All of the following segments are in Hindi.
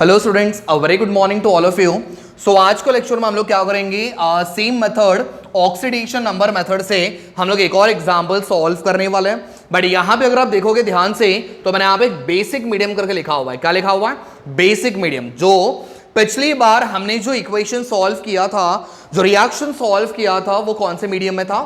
Hello students, a very good morning to all of you. So आज को लेक्चर में हम लोग क्या करेंगे, same method oxidation number method से हम लोग एक और एग्जांपल सॉल्व करने वाले हैं। बट यहां पे अगर आप देखोगे ध्यान से तो मैंने यहाँ पे एक बेसिक मीडियम करके लिखा हुआ है। क्या लिखा हुआ है? Basic medium. जो पिछली बार हमने जो इक्वेशन सॉल्व किया था, जो रिएक्शन सॉल्व किया था, वो कौन से मीडियम में था?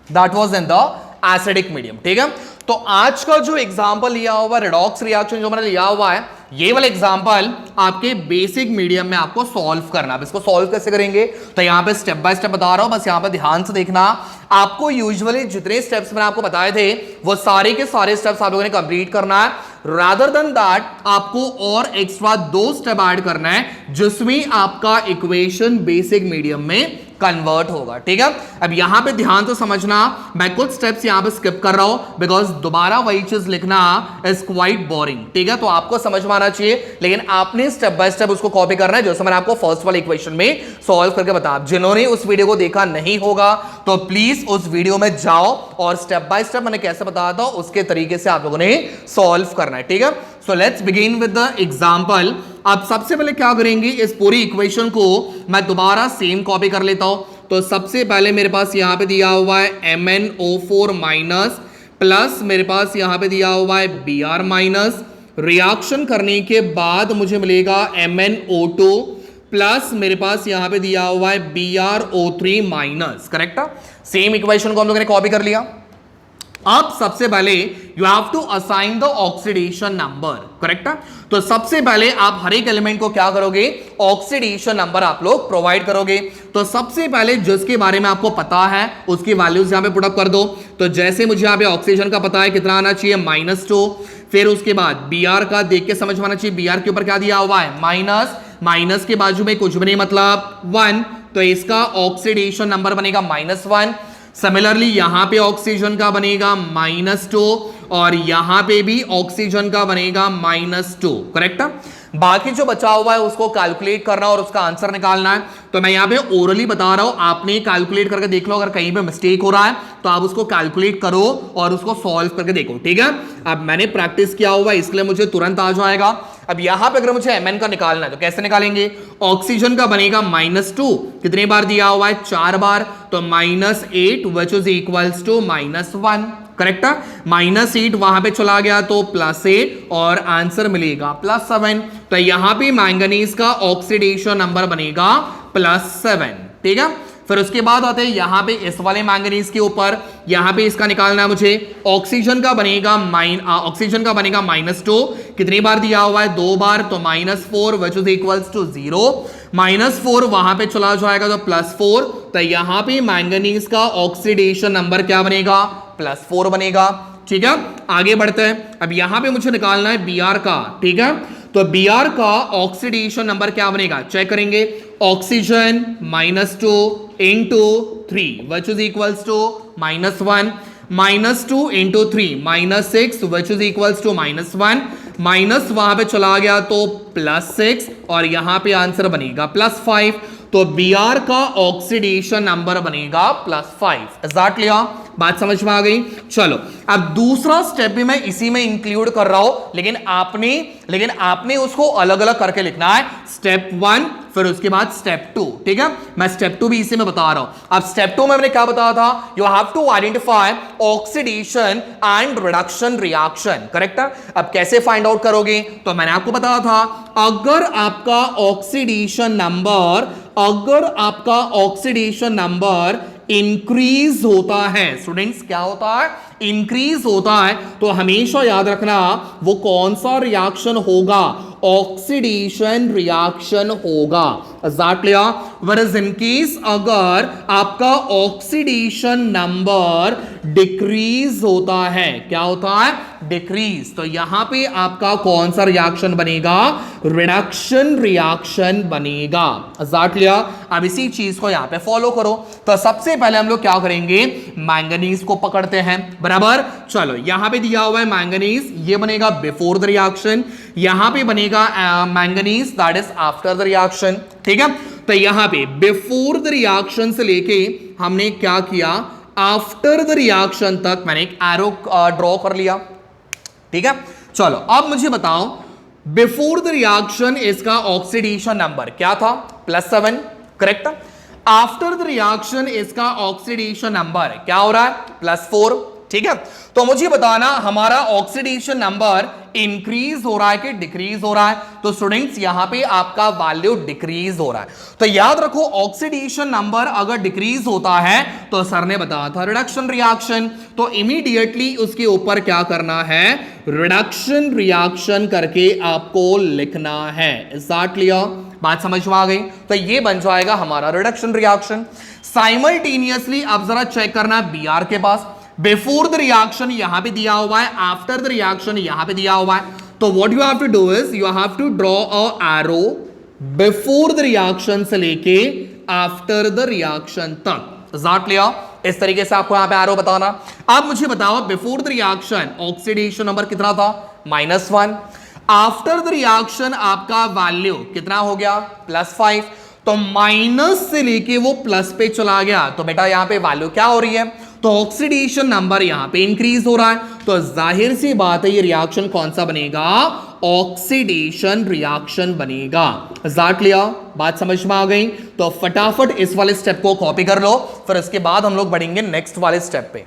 That was in the acidic medium. ठीक है, तो आज का जो एग्जांपल लिया हुआ रेडॉक्स रिएक्शन जो मैंने लिया हुआ है, ये वाला एग्जांपल आपके बेसिक मीडियम में आपको सॉल्व करना। अब इसको सॉल्व कैसे करेंगे तो यहां पे स्टेप बाय स्टेप बता रहा हूं, बस यहां पे ध्यान से देखना। आपको यूजुअली जितने स्टेप्स मैंने आपको बताए थे वो सारे के सारे स्टेप्स आप लोगों ने कंप्लीट करना है। रादर देन दैट आपको और एक्स्ट्रा 2 स्टेप ऐड करना है जिसमें आपका इक्वेशन बेसिक मीडियम में कन्वर्ट होगा। ठीक है, अब यहां पे ध्यान से समझना, मैं कुछ स्टेप्स यहां पे स्किप कर रहा हूं बिकॉज दोबारा वही चीज लिखना इज क्वाइट बोरिंग। ठीक है, तो आपको समझ में आना चाहिए, लेकिन आपने स्टेप बाय स्टेप उसको कॉपी करना है जैसे मैंने आपको फर्स्ट वाले इक्वेशन में सॉल्व करके बताया। जिन्होंने उस वीडियो को देखा नहीं होगा तो प्लीज उस वीडियो में जाओ और स्टेप बाय स्टेप मैंने कैसे बताया था उसके तरीके से आप लोगों ने सॉल्व करना है। ठीक है, so let's begin with the example. अब सबसे पहले क्या करेंगे, इस पूरी इक्वेशन को मैं दोबारा सेम कॉपी कर लेता हूं। तो सबसे पहले मेरे पास यहां पे दिया हुआ है MnO4 माइनस प्लस मेरे पास यहां पे दिया हुआ है Br माइनस। रिएक्शन करने के बाद मुझे मिलेगा MnO2 प्लस मेरे पास यहां पे दिया हुआ है BrO3 minus. Correct, same equation को हम लोगों ने कॉपी कर लिया। अब सबसे पहले you have to assign the oxidation number. Correct, तो सबसे पहले आप हर एक एलिमेंट को क्या करोगे, ऑक्सीडेशन नंबर आप लोग प्रोवाइड करोगे। तो सबसे पहले जिसके बारे में आपको पता है उसकी वैल्यूज यहां पे पुटअप कर दो। तो जैसे मुझे यहां पे ऑक्सीजन का पता है कितना आना चाहिए, -2। फिर उसके बाद Br का देख के समझ में आना चाहिए, Br के ऊपर क्या दिया हुआ है, माइनस। माइनस के बाजू में कुछ भी नहीं मतलब 1, तो इसका ऑक्सीडेशन नंबर बनेगा -1। सिमिलरली यहां पे ऑक्सीजन का बनेगा -2 और यहां पे भी ऑक्सीजन का बनेगा -2। करेक्ट, बाकी जो बचा हुआ है उसको कैलकुलेट करना और उसका आंसर निकालना है। तो मैं यहां पे ओरली बता रहा हूं, आपने कैलकुलेट करके देख लो, अगर कहीं पे मिस्टेक हो रहा है तो आप उसको कैलकुलेट करो और उसको सॉल्व करके देखो। ठीक है, अब मैंने प्रैक्टिस किया हुआ है इसलिए मुझे तुरंत आ जाएगा। अब यहां पे अगर मुझे Mn का निकालना है तो कैसे निकालेंगे, ऑक्सीजन का बनेगा -2, कितने बार दिया हुआ है, 4 बार, तो -8 which is equals to -1। Correct, -8 वहां पे चला गया तो +8 और आंसर मिलेगा +7। तो यहां पे मैंगनीज का ऑक्सीडेशन नंबर बनेगा +7। ठीक है, फिर उसके बाद आते हैं यहां पे इस वाले मैंगनीज के ऊपर, यहां पे इसका निकालना है मुझे। ऑक्सीजन का बनेगा -2, कितनी बार दिया हुआ है, 2 बार, तो -4 विच इज इक्वल्स टू 0। -4 वहां पे चला जाएगा तो +4, तो यहां पे मैंगनीज का ऑक्सीडेशन नंबर क्या बनेगा, +4 बनेगा। ठीक है, आगे बढ़ते हैं। अब यहां पे मुझे निकालना है Br का। ठीक है, तो Br का ऑक्सीडेशन नंबर क्या बनेगा, चेक करेंगे। Oxygen -2 into 3 which is equals to -1, -2 into 3 -6 which is equals to -1, minus वहां पे चला गया तो +6 और यहां पे आंसर बनेगा +5। तो Br का ऑक्सीडेशन नंबर बनेगा +5। Is that clear? बात समझ में आ गई? चलो, अब दूसरा स्टेप भी मैं इसी में इंक्लूड कर रहा हूं, लेकिन आपने उसको अलग अलग करके लिखना है। स्टेप 1 फिर उसके बाद स्टेप 2। ठीक है, मैं स्टेप 2 भी इसी में बता रहा हूं। अब स्टेप 2 में मैंने क्या बताया था, you have to identify oxidation and reduction reaction. Correct, अब कैसे फाइंड आउट करोगे, तो मैंने आपको बताया था अगर आपका ऑक्सीडेशन नंबर इंक्रीज होता है, स्टूडेंट्स क्या होता है, इंक्रीज होता है, तो हमेशा याद रखना वो कौन सा रिएक्शन होगा, ऑक्सीडेशन रिएक्शन होगा। Whereas in case अगर आपका ऑक्सीडेशन नंबर डिक्रीज होता है, क्या होता है, डिक्रीज, तो यहां पे आपका कौन सा रिएक्शन बनेगा, रिडक्शन रिएक्शन बनेगा। अब इसी चीज को यहां पे फॉलो करो। तो सबसे पहले हम लोग क्या करेंगे, मैंगनीज को पकड़ते हैं। बराबर, चलो यहां पे दिया हुआ है मैंगनीज, ये बनेगा बिफोर द रिएक्शन, यहां पे बनेगा manganese that is after the reaction. ठीक है, तो यहां पे बिफोर द रिएक्शन से लेके हमने क्या किया, आफ्टर द रिएक्शन तक मैंने एक एरो ड्रॉ कर लिया। ठीक है, चलो अब मुझे बताओ बिफोर द रिएक्शन इसका ऑक्सीडेशन नंबर क्या था, +7, करेक्ट। आफ्टर द रिएक्शन इसका ऑक्सीडेशन नंबर क्या हो रहा है, +4, ठीक है। तो मुझे बताना हमारा ऑक्सीडेशन नंबर इंक्रीज हो रहा है कि डिक्रीज हो रहा है। तो स्टूडेंट्स यहां पे आपका वैल्यू डिक्रीज हो रहा है। तो याद रखो ऑक्सीडेशन नंबर अगर डिक्रीज होता है तो सर ने बताया था रिडक्शन रिएक्शन, तो इमीडिएटली उसके ऊपर क्या करना है, रिडक्शन रिएक्शन करके आपको लिखना है। Is that clear? बात समझ में आ गई? तो ये बन जाएगा हमारा रिडक्शन रिएक्शन। साइमल्टेनियसली अब जरा चेक करना बी आर के पास, बिफोर द रिएक्शन यहां पे दिया हुआ है, आफ्टर द रिएक्शन यहां पे दिया हुआ है। तो what you have to do is you have to draw a arrow before the reaction से लेके आफ्टर द रिएक्शन तक। Is that clear? इस तरीके से आपको यहां पे एरो बताना। अब मुझे बताओ before the reaction oxidation number कितना था, -1। आफ्टर द रिएक्शन आपका वैल्यू कितना हो गया, +5। तो माइनस से लेके वो प्लस पे चला गया, तो बेटा यहां पे वैल्यू क्या हो रही है, तो ऑक्सीडेशन नंबर यहां पे इंक्रीज हो रहा है। तो जाहिर सी बात है ये रिएक्शन कौन सा बनेगा, ऑक्सीडेशन रिएक्शन बनेगा। Is that clear? बात समझ में आ गई? तो फटाफट इस वाले स्टेप को कॉपी कर लो, फिर इसके बाद हम लोग बढ़ेंगे नेक्स्ट वाले स्टेप पे।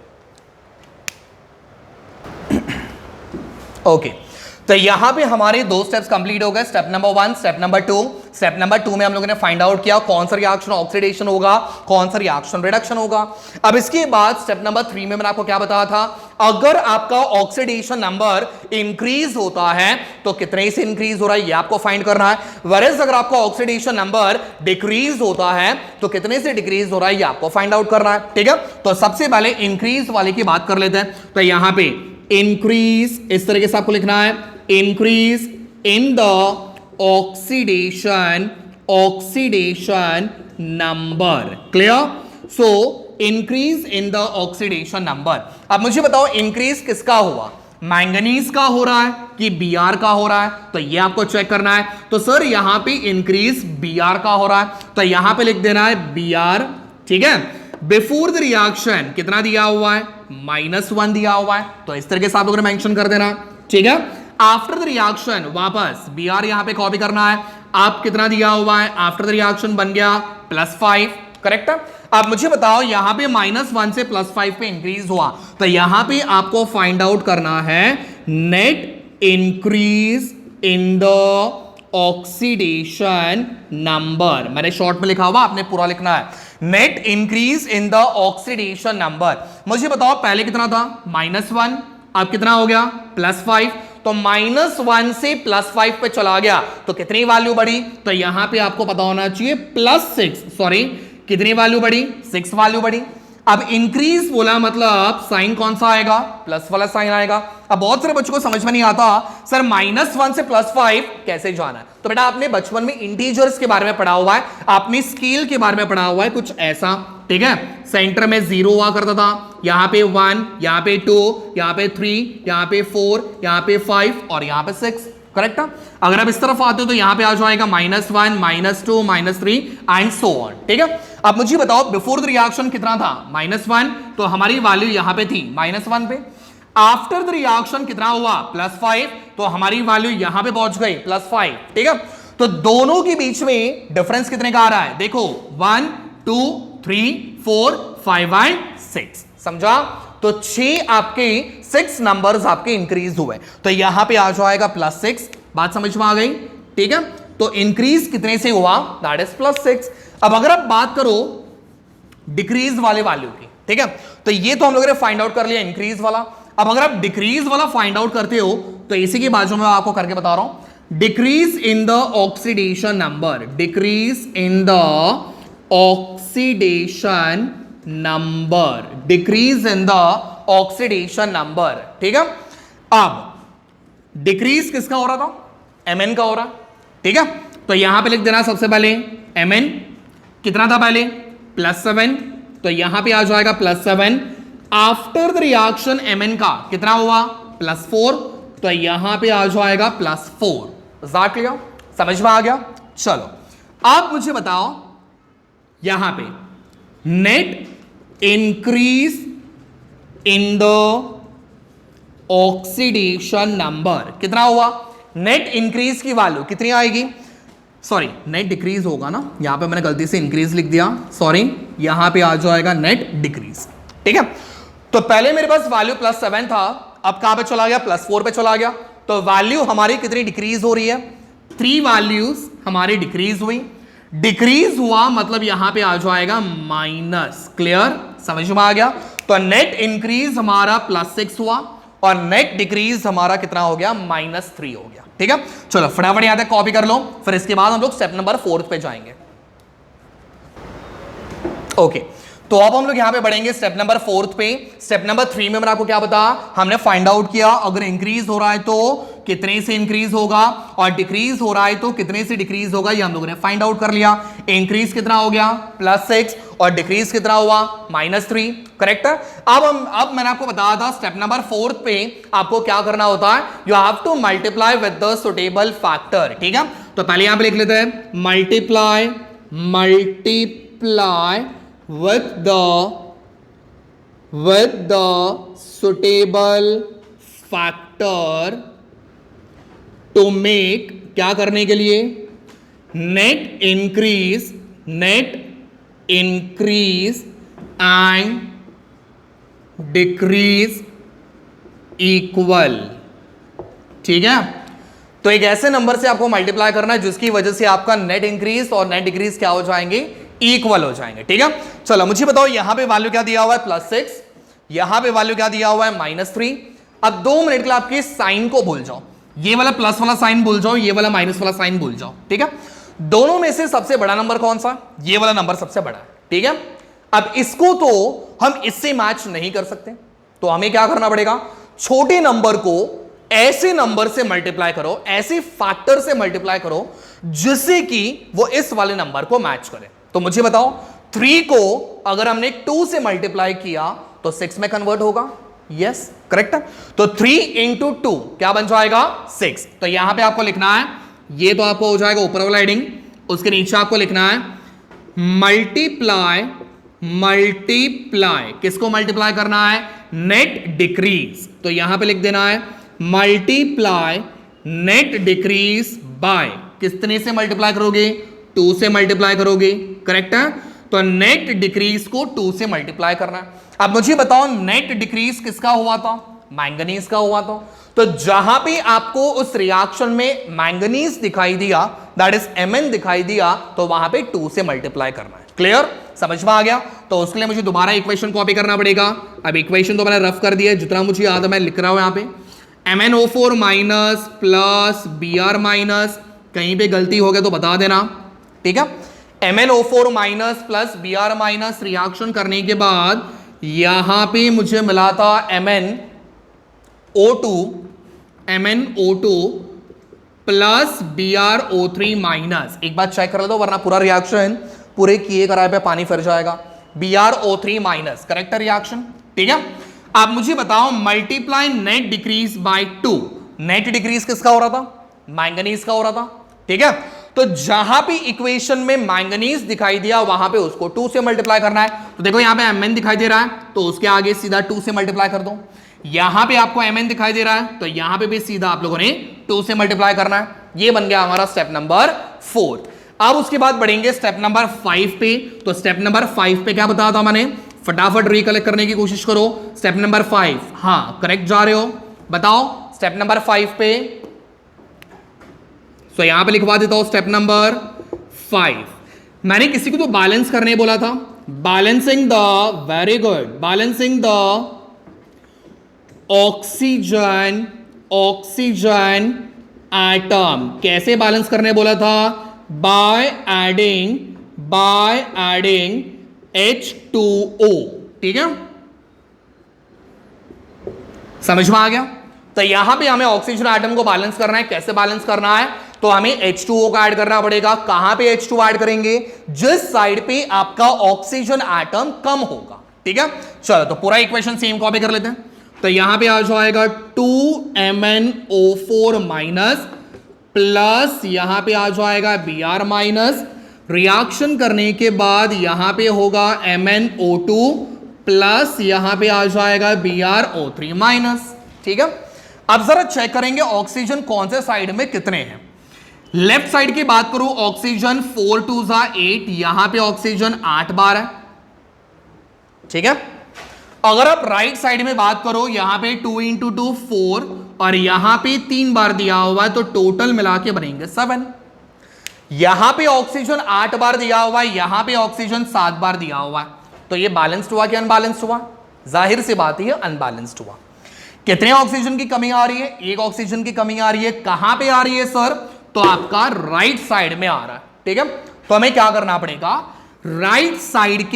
ओके तो यहां पे हमारे 2 स्टेप्स कंप्लीट हो गए, step number 1, step number 2। Step number 2 में हम लोगों ने फाइंड आउट किया कौन सा रिएक्शन ऑक्सीडेशन होगा, कौन सा रिएक्शन रिडक्शन होगा। अब इसके बाद स्टेप नंबर 3 में मैंने आपको क्या बताया था, अगर आपका ऑक्सीडेशन नंबर इंक्रीज होता है तो कितने से इंक्रीज हो रहा है ये आपको फाइंड करना है। वरएज अगर आपका ऑक्सीडेशन नंबर डिक्रीज होता है तो कितने से डिक्रीज हो रहा है ये आपको फाइंड आउट करना है, ठीक है। तो सबसे पहले इंक्रीज वाले की बात कर लेते हैं। तो यहां पे इंक्रीज इस तरीके से आपको लिखना है, increase in the oxidation number, clear? So increase in the oxidation number। अब मुझे बताओ इंक्रीज किसका हुआ, मैंगनीज का हो रहा है कि Br का हो रहा है, तो ये आपको चेक करना है। तो सर यहां पे इंक्रीज Br का हो रहा है, तो यहां पे लिख देना है Br, ठीक है। बिफोर द रिएक्शन कितना दिया हुआ है, -1 दिया हुआ है, तो इस तरीके से आप लोगों ने मेंशन कर देना, ठीक है। आफ्टर द रिएक्शन वापस Br यहां पे कॉपी करना है, आप कितना दिया हुआ है, आफ्टर द रिएक्शन बन गया +5, करेक्ट है। अब मुझे बताओ यहां पे -1 से +5 पे इंक्रीज हुआ, तो यहां पे आपको फाइंड आउट करना है net increase in the oxidation number. मैंने शॉर्ट में लिखा हुआ, आपने पूरा लिखना है, net increase in the oxidation number. मुझे बताओ पहले कितना था, -1, अब कितना हो गया, +5। तो -1 से +5 पे चला गया तो कितनी वैल्यू बढ़ी, तो यहां पे आपको पता होना चाहिए +6, सॉरी कितनी वैल्यू बढ़ी, 6 वैल्यू बढ़ी। अब इंक्रीज बोला मतलब साइन कौन सा आएगा, प्लस वाला साइन आएगा। अब बहुत सारे बच्चों को समझ में नहीं आता सर -1 से +5 कैसे जाना है। तो बेटा आपने बचपन में इंटीजर्स के बारे में पढ़ा हुआ है, आपने स्केल के बारे में पढ़ा हुआ है कुछ ऐसा, ठीक है। सेंटर में 0 हुआ करता था, यहां पे 1, यहां पे 2, यहां पे 3, यहां पे 4, यहां पे 5 और यहां पे 6, करेक्ट है। अगर आप इस तरफ आते हो तो यहां पे आ जाएगा -1, -2, -3 एंड सो ऑन, ठीक है। अब मुझे बताओ बिफोर द रिएक्शन कितना था, -1, तो हमारी वैल्यू यहां पे थी -1 पे। आफ्टर द रिएक्शन कितना हुआ, +5, तो हमारी वैल्यू यहां पे पहुंच गई +5, ठीक है। तो दोनों के बीच में डिफरेंस कितने का आ रहा है, देखो 1, 2, 3, 4, 5 एंड 6, समझा। तो 6 आपके 6 नंबर्स आपके इंक्रीज हुए, तो यहां पे आ जाएगा +6। बात समझ में आ गई, ठीक है। तो इंक्रीज कितने से हुआ, दैट इज +6। अब अगर आप बात करो डिक्रीज वाले वैल्यू की, ठीक है, तो ये तो हम लोगों ने फाइंड आउट कर लिया इंक्रीज वाला। अब अगर आप डिक्रीज वाला फाइंड आउट करते हो तो इसी के बाजू में आपको करके बता रहा हूं, decrease in the oxidation number, decrease in the oxidation number, decrease in the oxidation number, ठीक है। अब डिक्रीज किसका हो रहा था, Mn का हो रहा है, ठीक है। तो यहां पे लिख देना सबसे पहले Mn कितना था पहले, +7, तो यहां पे आ जाएगा +7। आफ्टर द रिएक्शन Mn का कितना हुआ, +4, तो यहां पे आ जाएगा +4। ज़ाट लिया, समझ में आ गया। चलो अब मुझे बताओ यहां पे net increase in the oxidation number कितना हुआ, नेट इंक्रीज की वैल्यू कितनी आएगी, सॉरी नेट डिक्रीज होगा ना, यहां पे मैंने गलती से इंक्रीज लिख दिया, सॉरी, यहां पे आ जाएगा नेट डिक्रीज। ठीक है, तो पहले मेरे पास वैल्यू +7 था, अब कहां पे चला गया, +4 पे चला गया, तो वैल्यू हमारी कितनी डिक्रीज हो रही है, 3 वैल्यूज हमारी डिक्रीज हुई। डिक्रीज हुआ मतलब यहां पे आ जाएगा माइनस। क्लियर, समझ में आ गया। तो नेट इंक्रीज हमारा +6 हुआ और नेट डिक्रीज हमारा कितना हो गया, -3 हो गया। ठीक है, चलो फटाफट यहां तक कॉपी कर लो, फिर इसके बाद हम लोग स्टेप नंबर 4 पे जाएंगे। ओके, तो अब हम लोग यहां पे बढ़ेंगे स्टेप नंबर 4 पे। स्टेप नंबर 3 में मैंने आपको क्या बताया, हमने फाइंड आउट किया अगर इंक्रीज हो रहा है तो कितने से इंक्रीज होगा और डिक्रीज हो रहा है तो कितने से डिक्रीज होगा, ये हम लोगों ने फाइंड आउट कर लिया। इंक्रीज कितना हो गया +6 और डिक्रीज कितना हुआ -3। करेक्ट है। अब मैंने आपको बताया था स्टेप नंबर 4 पे आपको क्या करना होता है, you have to multiply with the suitable factor. ठीक है, तो पहले यहां पे लिख लेते हैं multiply with the suitable factor to make, क्या करने के लिए, net increase and decrease equal। ठीक है, तो एक ऐसे नंबर से आपको मल्टीप्लाई करना है जिसकी वजह से आपका नेट इंक्रीज और नेट डिक्रीज क्या हो जाएंगे, इक्वल हो जाएंगे। ठीक है, चलो मुझे बताओ यहां पे वैल्यू क्या दिया हुआ है +6, यहां पे वैल्यू क्या दिया हुआ है -3। अब 2 मिनट के लिए आपके साइन को भूल जाओ, ये वाला प्लस वाला साइन भूल जाओ, ये वाला माइनस वाला साइन भूल जाओ। ठीक है, दोनों में से सबसे बड़ा नंबर कौन सा, ये वाला नंबर सबसे बड़ा है। ठीक है, अब इसको तो हम इससे मैच नहीं कर सकते, तो हमें क्या करना पड़ेगा, छोटे नंबर को ऐसे नंबर से मल्टीप्लाई करो, ऐसे फैक्टर से मल्टीप्लाई करो जिससे कि वो इस वाले नंबर को मैच करे। तो मुझे बताओ 3 को अगर हमने 2 से मल्टीप्लाई किया तो 6 में कन्वर्ट होगा, यस करेक्ट है। तो 3 × 2 क्या बन जाएगा 6। तो यहां पे आपको लिखना है, ये तो आपको हो जाएगा ऊपर वाला हेडिंग, उसके नीचे आपको लिखना है मल्टीप्लाई किसको मल्टीप्लाई करना है, नेट डिक्रीज। तो यहां पे लिख देना है मल्टीप्लाई नेट डिक्रीज बाय, कितने से मल्टीप्लाई करोगे, 2 से मल्टीप्लाई करोगे। करेक्ट है, तो नेट डिक्रीज को 2 से मल्टीप्लाई करना है। अब मुझे बताओ नेट डिक्रीज किसका हुआ था, मैंगनीज का हुआ था। तो जहां पे आपको उस रिएक्शन में मैंगनीज दिखाई दिया, दैट इज Mn दिखाई दिया, तो वहां पे 2 से मल्टीप्लाई करना है। क्लियर, समझ में आ गया। तो उसके लिए मुझे दोबारा इक्वेशन कॉपी करना पड़ेगा। अब इक्वेशन तो मैंने रफ कर दिया, जितना मुझे याद है मैं लिख रहा हूं यहां पे, MnO4- प्लस Br-, कहीं पे गलती हो गया तो बता देना। ठीक है, MnO4- प्लस Br- रिएक्शन करने के बाद यहां पे मुझे मिला था MnO2 प्लस BrO3-। एक बार चेक कर लो वरना पूरा रिएक्शन पूरे किए कराए पे पानी फिर जाएगा। BrO3-, करेक्ट है रिएक्शन। ठीक है, अब मुझे बताओ multiply net decrease by 2, net decrease किसका हो रहा था, मैंगनीज का हो रहा था। ठीक है, तो जहां भी इक्वेशन में मैंगनीज दिखाई दिया वहां पे उसको 2 से मल्टीप्लाई करना है। तो देखो यहां पे Mn दिखाई दे रहा है तो उसके आगे सीधा 2 से मल्टीप्लाई कर दो। यहां पे आपको Mn दिखाई दे रहा है तो यहां पे भी सीधा आप लोगों ने 2 से मल्टीप्लाई करना है। ये बन गया हमारा स्टेप नंबर 4। अब उसके बाद बढ़ेंगे स्टेप नंबर 5 पे। तो स्टेप नंबर 5 पे क्या बताया था मैंने, फटाफट रिकलेक्ट करने की कोशिश करो। स्टेप नंबर 5, हाँ करेक्ट जा रहे हो, बताओ स्टेप नंबर 5 पे। तो यहां पे लिखवा देता हूं स्टेप नंबर 5। मैंने किसी को तो बैलेंस करने बोला था, balancing the, very good, balancing the oxygen atom. कैसे बैलेंस करने बोला था, बाय एडिंग H2O। ठीक है, समझ में आ गया। तो यहां पे हमें ऑक्सीजन एटम को बैलेंस करना है। कैसे बैलेंस करना है, तो हमें H2O का ऐड करना पड़ेगा। कहां पे H2 ऐड करेंगे, जिस साइड पे आपका ऑक्सीजन एटम कम होगा। ठीक है, चलो तो पूरा इक्वेशन सेम कॉपी कर लेते हैं। तो यहां पे आ जाएगा 2MnO4- प्लस यहां पे आ जाएगा Br-। रिएक्शन करने के बाद यहां पे होगा MnO2 प्लस यहां पे आ जाएगा BrO3-। ठीक है, अब जरा चेक करेंगे ऑक्सीजन कौन से साइड में कितने हैं। लेफ्ट साइड की बात करूं, ऑक्सीजन 4 2 8, यहां पे ऑक्सीजन 8 बार है, ठीक है। अगर आप राइट साइड में बात करो, यहां पे 2 × 2 4 और यहां पे 3 बार दिया हुआ है, तो टोटल मिला के बनेंगे 7। यहां पे ऑक्सीजन 8 बार दिया हुआ है, यहां पे ऑक्सीजन 7 बार दिया हुआ है, तो ये बैलेंस्ड हुआ कि अनबैलेंस्ड हुआ? जाहिर सी बात है अनबैलेंस्ड हुआ। कितने ऑक्सीजन की कमी आ रही है? एक ऑक्सीजन की कमी आ रही है। कहां पे आ रही है सर? तो आपका राइट साइड में आ रहा है, ठीक है। तो हमें क्या करना पड़ेगा, राइट साइड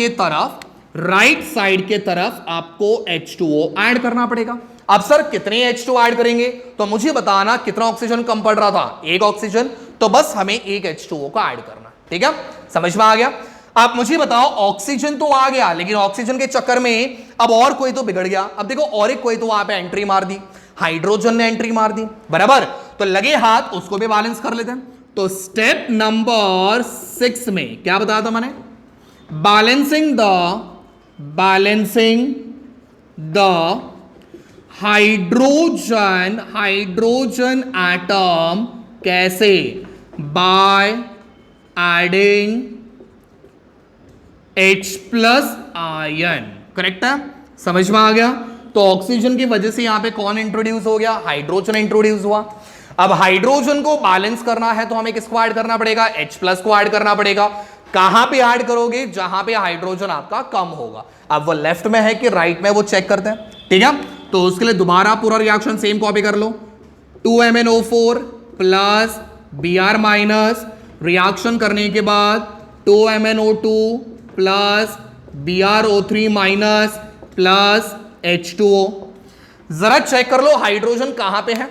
के तरफ आपको H2O ऐड करना पड़ेगा। अब सर कितने H2O ऐड करेंगे? तो मुझे बताना कितना ऑक्सीजन कम पड़ रहा था, एक ऑक्सीजन, तो बस हमें एक H2O का ऐड करना, ठीक है। समझ में आ गया? आप मुझे बताओ, ऑक्सीजन तो आ गया, लेकिन ऑक्सीजन के चक्कर में अब और कोई तो बिगड़ गया। अब देखो और एक कोई तो वहां पे एंट्री मार दी, हाइड्रोजन ने एंट्री मार दी, बराबर। तो लगे हाथ, उसको भी बैलेंस कर लेते हैं। तो स्टेप नंबर 6 में क्या बताया था मैंने? Balancing the hydrogen atom. कैसे? By adding H+ ion. Correct है? समझ में आ गया? तो ऑक्सीजन की वजह से यहां पे कौन इंट्रोड्यूस हो गया? हाइड्रोजन इंट्रोड्यूस हुआ। अब हाइड्रोजन को बैलेंस करना है तो हमें किसको ऐड करना पड़ेगा? H+ को ऐड करना पड़ेगा। कहां पे ऐड करोगे? जहां पे हाइड्रोजन आपका कम होगा। अब वो लेफ्ट में है कि राइट में, वो चेक करते हैं, ठीक है। तो उसके लिए दोबारा पूरा रिएक्शन सेम कॉपी कर लो। 2MnO4 प्लस Br- रिएक्शन करने के बाद 2MnO2 plus BrO3- plus H2O। जरा चेक कर लो हाइड्रोजन कहां पे है।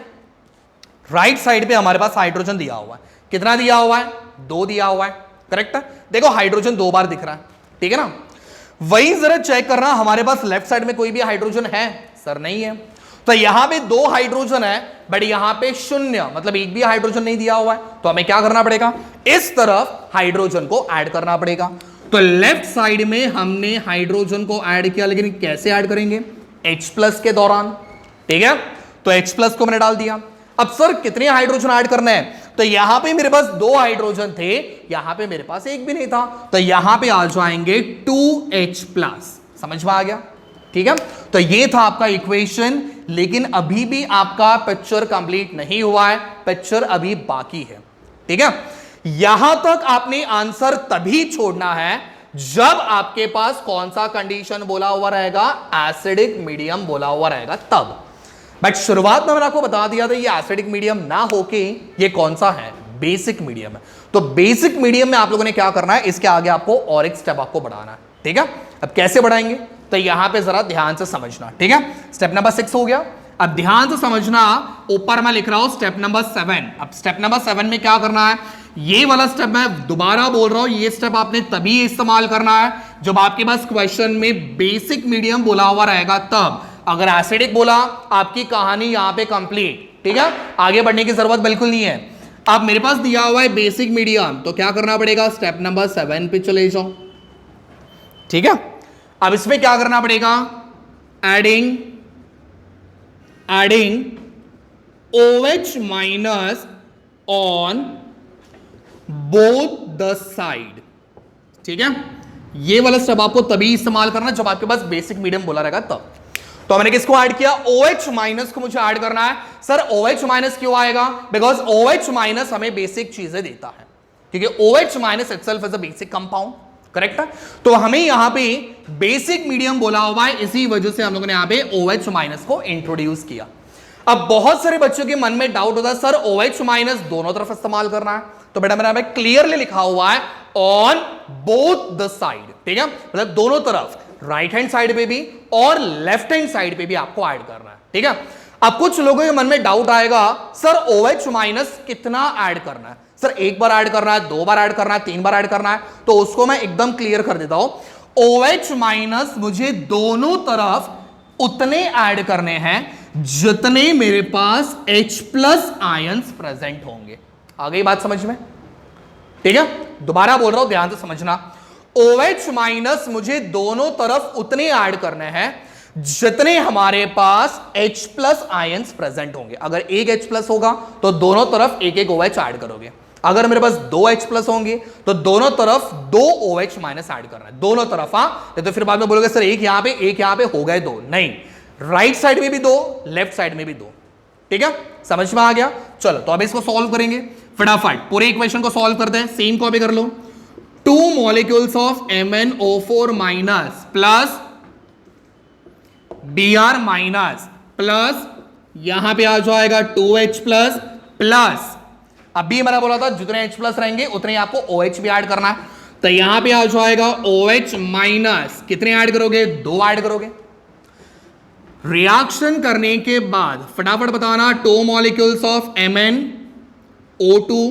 राइट साइड पे हमारे पास हाइड्रोजन दिया हुआ है। कितना दिया हुआ है? 2 दिया हुआ है, करेक्ट है। देखो हाइड्रोजन 2 बार दिख रहा है, ठीक है ना। वही जरा चेक करना, हमारे पास लेफ्ट साइड में कोई भी हाइड्रोजन है? सर नहीं है। तो यहां पे 2 हाइड्रोजन है, बट यहां पे 0, मतलब एक भी हाइड्रोजन नहीं दिया हुआ है। तो हमें क्या करना पड़ेगा? इस तरफ हाइड्रोजन को ऐड करना पड़ेगा। तो लेफ्ट साइड में हमने हाइड्रोजन को ऐड किया, लेकिन कैसे ऐड करेंगे? H+ के दौरान, ठीक है। तो H+ को मैंने डाल दिया। अब सर कितने हाइड्रोजन ऐड करना है? तो यहां पे मेरे पास 2 हाइड्रोजन थे, यहां पे मेरे पास एक भी नहीं था, तो यहां पे आ जाएंगे 2H+। समझ में आ गया? ठीक है। तो ये था आपका इक्वेशन, लेकिन अभी भी आपका पिक्चर कंप्लीट नहीं हुआ है, पिक्चर अभी बाकी है, ठीक है। यहां तक आपने आंसर तभी छोड़ना है जब आपके पास कौन सा कंडीशन बोला हुआ रहेगा? एसिडिक मीडियम बोला हुआ रहेगा तब। बट शुरुआत में मैंने आपको बता दिया था ये एसिडिक मीडियम ना होके ये कौन सा है? बेसिक मीडियम है। तो बेसिक मीडियम में आप लोगों ने क्या करना है, इसके आगे आपको और एक स्टेप आपको बढ़ाना है, ठीक है। अब कैसे बढ़ाएंगे? तो यहां पे जरा ध्यान से समझना, ठीक है। स्टेप नंबर 6 हो गया। अब ध्यान से समझना, ऊपर मैं लिख रहा हूं स्टेप नंबर 7। अब स्टेप नंबर 7 में क्या करना है? ये वाला स्टेप मैं दोबारा बोल रहा हूं, ये स्टेप आपने तभी इस्तेमाल करना है जब आपके पास क्वेश्चन में बेसिक मीडियम बोला हुआ रहेगा तब। अगर एसिडिक बोला, आपकी कहानी यहां पे कंप्लीट, ठीक है। आगे बढ़ने की जरूरत बिल्कुल नहीं है। अब मेरे पास दिया हुआ है बेसिक मीडियम, तो क्या करना पड़ेगा? स्टेप नंबर 7 पे चले जाओ, ठीक है। अब इसमें क्या करना पड़ेगा? Adding OH- on both the side, ठीक है। ये वाला स्टेप आपको तभी इस्तेमाल करना जब आपके पास बेसिक मीडियम बोला रहेगा तब। तो मैंने किसको ऐड किया? OH- को मुझे ऐड करना है। सर OH- क्यों आएगा? बिकॉज OH- हमें बेसिक चीजें देता है, क्योंकि OH- itself is a basic compound, correct है। तो हमें यहां पे बेसिक मीडियम बोला हुआ है, इसी वजह से हम लोगों ने यहां पे OH- को इंट्रोड्यूस किया। अब बहुत सारे बच्चों के मन में डाउट होता है, सर OH- दोनों तरफ इस्तेमाल करना है। तो बेटा मैंने क्लियरली लिखा हुआ है ऑन बोथ द साइड, ठीक है। मतलब दोनों तरफ, राइट हैंड साइड पे भी और लेफ्ट हैंड साइड पे भी आपको ऐड करना है, ठीक है। अब कुछ लोगों के मन में डाउट आएगा, सर OH- कितना ऐड करना है? सर एक बार ऐड करना है, 2 बार ऐड करना है, 3 बार ऐड करना है? तो उसको मैं एकदम क्लियर कर देता हूं। OH- मुझे दोनों तरफ उतने ऐड करने हैं जितने मेरे पास H+ आयंस प्रेजेंट होंगे। आ गई बात समझ में? ठीक है। दोबारा बोल रहा हूं, ध्यान से समझना। OH- मुझे दोनों तरफ उतने ऐड करने हैं जितने हमारे पास H प्लस आयंस प्रेजेंट होंगे, अगर एक H प्लस होगा तो दोनों तरफ एक एक OH ऐड करोगे, अगर मेरे पास दो H प्लस होंगे तो दोनों तरफ दो OH माइनस ऐड करना है, दोनों तरफ। हाँ, तो फिर बाद में बोलोगे सर एक यहां पे हो गए दो, नहीं, राइट साइड में भी दो, लेफ्ट साइड में भी दो। ठीक है, समझ में आ गया। चलो तो अब इसको सॉल्व करेंगे फटाफट, पूरे इक्वेशन को सॉल्व करते हैं, सेम कॉपी कर लो। 2 molecules of MnO4 minus plus Br minus plus यहां पे आ जाएगा 2H प्लस प्लस, अभी मैंने बोला था जितने H प्लस रहेंगे उतने आपको OH भी ऐड करना है, तो यहां पे आ जाएगा OH माइनस, कितने ऐड करोगे, 2 ऐड करोगे। रिएक्शन करने के बाद फटाफट बताना 2 molecules of MnO2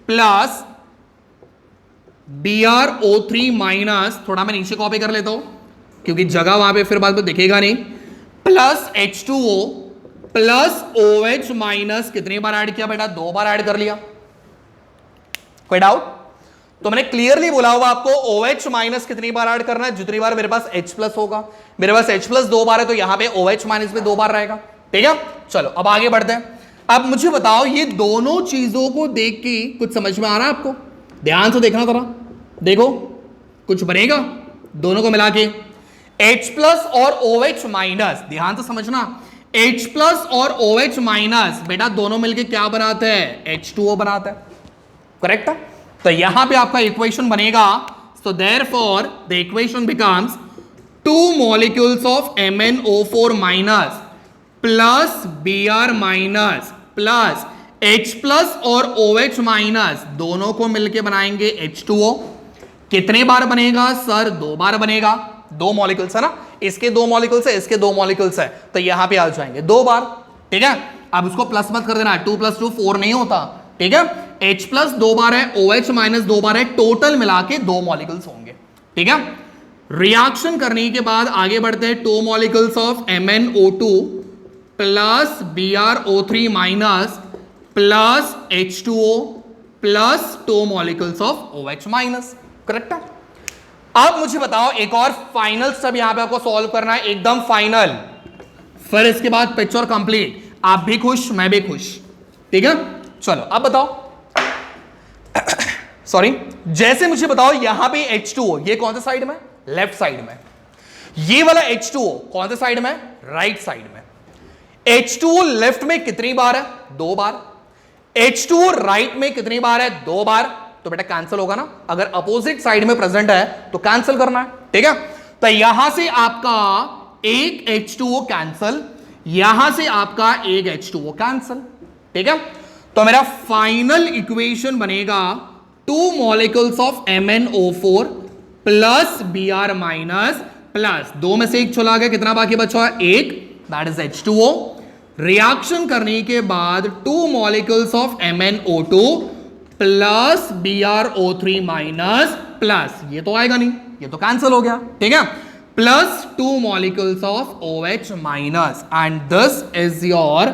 plus BrO3 minus, थोड़ा मैं नीचे कॉपी कर लेता हूं क्योंकि जगह वहां पे फिर बाद में दिखेगा नहीं, plus H2O plus OH minus, कितनी बार ऐड किया बेटा, 2 बार ऐड कर लिया। कोई डाउट? तो मैंने क्लियरली बोला हुआ आपको OH माइनस कितनी बार ऐड करना है, जितनी बार मेरे पास H प्लस होगा, मेरे पास H प्लस 2 बार है तो यहां पे OH माइनस में 2 बार रहेगा। ठीक है, चलो अब आगे बढ़ते हैं। अब मुझे बताओ ये दोनों चीजों को देख के कुछ समझ में आ रहा है आपको? ध्यान से देखना जरा, देखो कुछ बनेगा दोनों को मिला के, H प्लस और OH माइनस, ध्यान से समझना, H प्लस और OH माइनस बेटा दोनों मिलके क्या बनाते हैं, H2O बनाते हैं, करेक्ट है। तो यहां पे आपका इक्वेशन बनेगा, so therefore the equation becomes 2 molecules of MnO4 minus plus Br minus plus H plus और OH माइनस दोनों को मिलके बनाएंगे H2O। कितने बार बनेगा सर, 2 बार बनेगा, 2 मॉलिक्यूल्स है ना, इसके 2 मॉलिक्यूल्स है, इसके 2 मॉलिक्यूल्स है, तो यहां पे आ जाएंगे 2 बार। ठीक है, अब उसको प्लस मत कर देना, 2 + 2 4 नहीं होता। ठीक है, H प्लस 2 बार है, OH माइनस 2 बार है, टोटल मिला के 2 मॉलिक्यूल्स होंगे। ठीक है, रिएक्शन करने के बाद आगे बढ़ते हैं, 2 molecules of MnO2 plus BrO3 minus plus H2O plus 2 molecules of OH minus, correct है। अब मुझे बताओ एक और फाइनल स्टेप यहां पे आपको सॉल्व करना है, एकदम फाइनल, फिर इसके बाद पिक्चर कंप्लीट, आप भी खुश मैं भी खुश। ठीक है, चलो अब बताओ सॉरी, जैसे मुझे बताओ यहां पे H2O, ये कौन से साइड में, लेफ्ट साइड में, ये वाला H2O कौन से साइड में, राइट साइड में। H2O लेफ्ट में कितनी बार है, 2 बार, H2O राइट में कितनी बार है, 2 बार, तो बेटा कैंसिल होगा ना, अगर अपोजिट साइड में प्रेजेंट है तो कैंसिल करना है। ठीक है, तो यहां से आपका एक H2O कैंसिल, यहां से आपका एक H2O कैंसिल। ठीक है, तो मेरा फाइनल इक्वेशन बनेगा 2 molecules of MnO4 plus Br minus plus 2 में से एक चला गया, कितना बाकी बचा, 1, दैट इज H2O। रिएक्शन करने के बाद 2 molecules of MnO2 plus BrO3 minus plus, ये तो आएगा नहीं, ये तो कैंसिल हो गया। ठीक है, plus 2 molecules of OH minus, and this is your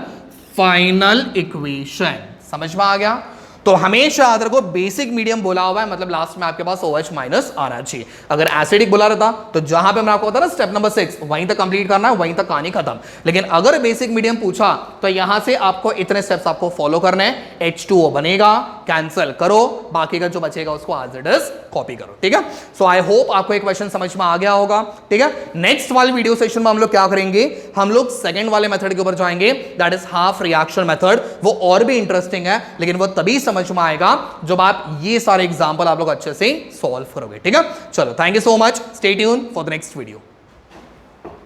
final equation. समझ में आ गया? तो हमेशा याद रखो बेसिक मीडियम बोला हुआ है, मतलब लास्ट में आपके पास OH माइनस आना चाहिए। अगर एसिडिक बोला रहता तो जहां पे मैं आपको बता रहा स्टेप नंबर 6 वहीं तक कंप्लीट करना है, वहीं तक कहानी खत्म। लेकिन अगर बेसिक मीडियम पूछा तो यहां से आपको इतने स्टेप्स आपको फॉलो करने हैं, H2O बनेगा, कैंसिल करो, बाकी का जो बचेगा उसको एज इट इज कॉपी करो। ठीक है, सो आई होप आपको एक क्वेश्चन समझ में आ गया होगा। ठीक है, नेक्स्ट वाले वीडियो सेशन में हम लोग क्या करेंगे, हम लोग सेकंड वाले मेथड के ऊपर जाएंगे, that is half reaction method. वो और भी इंटरेस्टिंग है, लेकिन वो तभी समझ में आएगा जब आप ये सारे एग्जांपल आप लोग अच्छे से सॉल्व करोगे। ठीक है, चलो thank you so much, stay tune for the next video.